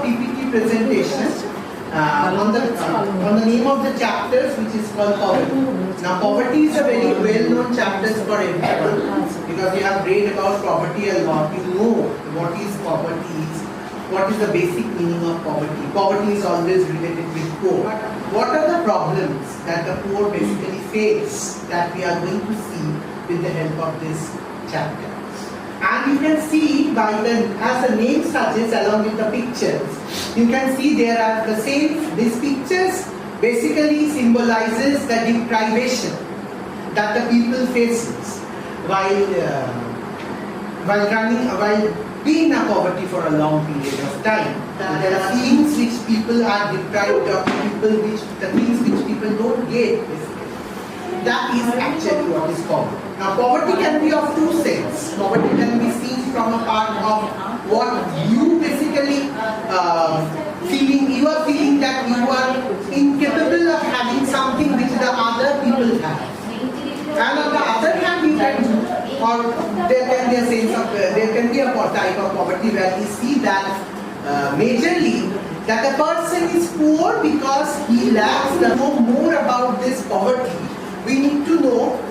PPT presentation on the name of the chapters, which is called poverty. Now, poverty is a very well-known chapter for everyone because you have read about poverty a lot. You know what is poverty is, what is the basic meaning of poverty. Poverty is always related with poor. What are the problems that the poor basically face that we are going to see with the help of this chapter? And you can see by as the name suggests, along with the pictures, you can see there are the same. These pictures basically symbolizes the deprivation that the people faces while being in poverty for a long period of time. There are things which people are deprived of, the things which people don't get. That is actually what is poverty. Now, poverty can be of two senses. Poverty can be seen from a part of what you basically you are feeling that you are incapable of having something which the other people have. And on the other hand, you can, or there can be a sense of, there can be a type of poverty where we see that majorly that the person is poor because he lacks to know more about this poverty. We need to know,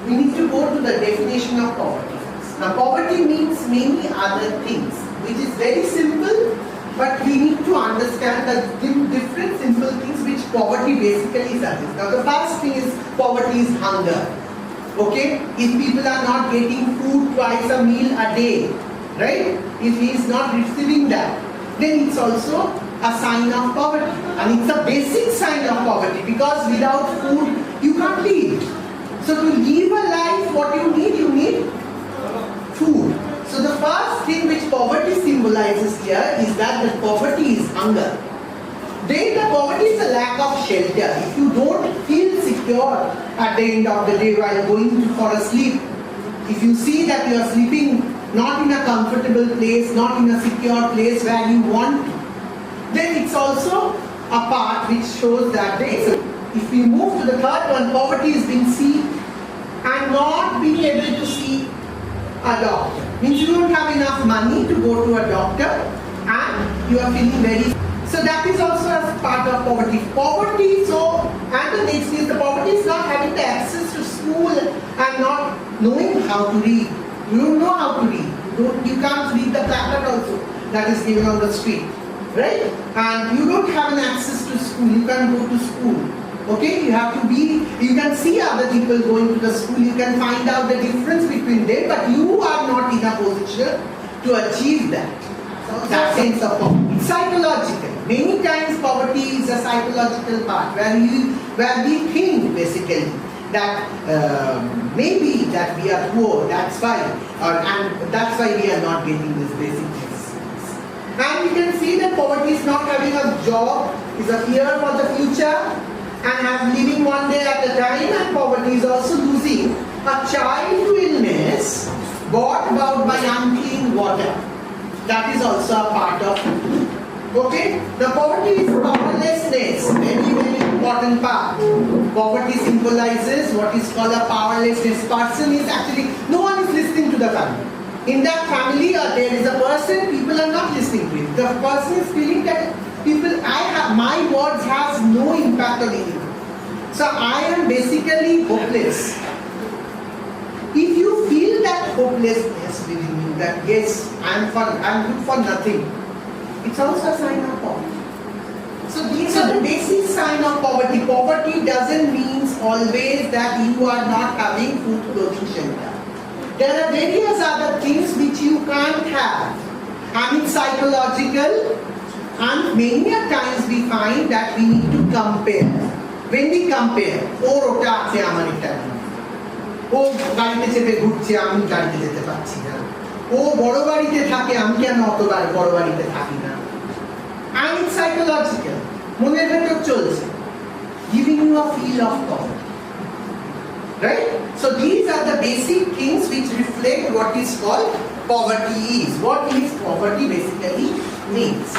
we need to go to the definition of poverty. Now, poverty means many other things, which is very simple, but we need to understand the different simple things which poverty basically suggests. Now, the first thing is poverty is hunger. Okay? If people are not getting food twice a meal a day, right? If he is not receiving that, then it's also a sign of poverty. And it's a basic sign of poverty because without food, you can't live. So to live a life, what you need food. So the first thing which poverty symbolizes here is that the poverty is hunger. Then the poverty is a lack of shelter. If you don't feel secure at the end of the day while going for a sleep, if you see that you are sleeping not in a comfortable place, not in a secure place where you want to, then it's also a part which shows that if we move to the third one, poverty is being seen and not being able to see a doctor. Means you don't have enough money to go to a doctor and you are feeling very. So that is also a part of poverty. Poverty, and the next is the poverty is not having the access to school and not knowing how to read. You don't know how to read. You can't read the placard also that is given on the street. Right? And you don't have an access to school, you can't go to school. Okay? You have to be, you can see other people going to the school, you can find out the difference between them, but you are not in a position to achieve that. So that sense of poverty. It's psychological. Many times poverty is a psychological part where we think basically that maybe that we are poor, that's why, and that's why we are not getting this basic things. And you can see that poverty is not having a job, is a fear for the future, and living one day at a time, and poverty is also losing a child to illness brought about by unclean water. That is also a part of it. Okay? The poverty is powerlessness, very important part. Poverty symbolizes what is called a powerlessness. Person is actually, no one is listening to the family. In that family, there is a person, people are not listening to him. The person is feeling that my words has no impact on anyone. So I am basically hopeless. If you feel that hopelessness within you, that yes, I'm good for nothing, it's also a sign of poverty. So these are the basic sign of poverty. Poverty doesn't mean always that you are not having food, clothing, shelter. There are various other things which you can't have. And it's psychological, and many a times we find that we need to compare. When we compare, ওটা আছে আমার এটা নেই, ও গাড়িতে চেপে ঘুরছে আমি গাড়িতে যেতে পারছি না, ও বড় বাড়িতে থাকে আমি কেন অতবার বড় বাড়িতে থাকি না, and it's psychological, মনের ভেতর চলছে, giving you a feel of poverty. Right? So these are the basic things which reflect what is called poverty is. What is poverty basically means.